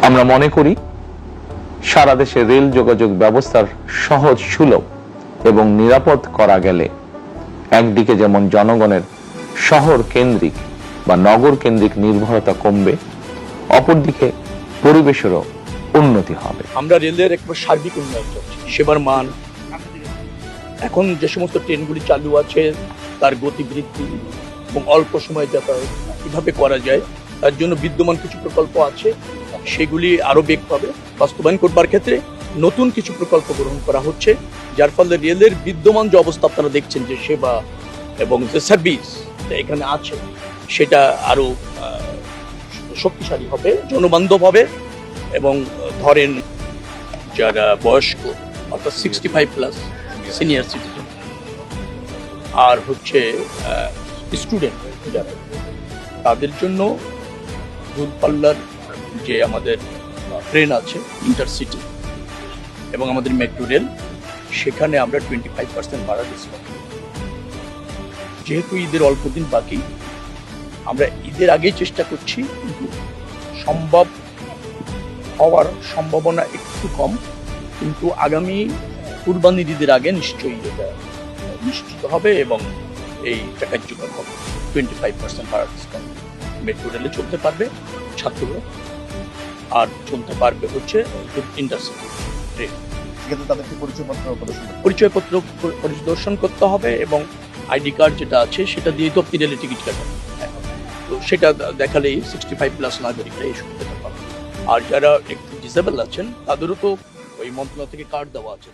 আমরা মনে করি সারা দেশে রেল যোগাযোগ ব্যবস্থার সহজ সুলভ এবং নিরাপদ করা গেলে একদিকে যেমন জনগণের শহর কেন্দ্রিক বা নগর কেন্দ্রিক নির্ভরতা কমবে, অপরদিকে পরিবেশেরও উন্নতি হবে। আমরা রেলের একবার সার্বিক উন্নয়ন চাচ্ছি, সেবার মান, এখন যে সমস্ত ট্রেনগুলি চালু আছে তার গতি বৃদ্ধি এবং অল্প সময়ে যাতায়াত কিভাবে করা যায় তার জন্য বিদ্যমান কিছু প্রকল্প আছে, সেগুলি আরো বেগ পাবে। বাস্তবায়ন করবার ক্ষেত্রে নতুন কিছু প্রকল্প গ্রহণ করা হচ্ছে, যার ফলে রেলের বিদ্যমান যে অবস্থা আপনারা দেখছেন যে সেবা এবং যে সার্ভিস এখানে আছে সেটা আরো শক্তিশালী হবে, জনবান্ধব হবে। এবং ধরেন যারা বয়স্ক অর্থাৎ 65+ সিনিয়র সিটিজেন আর হচ্ছে স্টুডেন্ট যারা, তাদের জন্য দূরপাল্লার যে আমাদের ট্রেন আছে ইন্টারসিটি এবং আমাদের মেট্রো রেল, সেখানে আমরা 25% ভাড়া ডিসকাউন্ট। যেহেতু ঈদের অল্প দিন বাকি, আমরা ঈদের আগেই চেষ্টা করছি, কিন্তু সম্ভব হওয়ার সম্ভাবনা একটু কম, কিন্তু আগামী কুরবানির ঈদের আগে নিশ্চয়ই এটা নিশ্চিত হবে এবং এইটা কার্যকর হবে। 25% ভাড়া ডিসকাউন্ট মেট্রো রেলে চলতে পারবে ছাত্ররা, আর চলতে পারবে হচ্ছে ইন্টারসিটি ট্রেন। সেক্ষেত্রে তাদেরকে পরিচয়পত্র পরিদর্শন করতে হবে এবং আইডি কার্ড যেটা আছে সেটা দিয়ে তো আপনি রেলে টিকিট কাটেন, তো সেটা দেখালেই 65+ নাগরিকরা এই সুবিধাটা পাবে। আর যারা একটু ডিসেবল আছেন তাদেরও তো ওই মন্ত্রণালয় থেকে কার্ড দেওয়া আছে।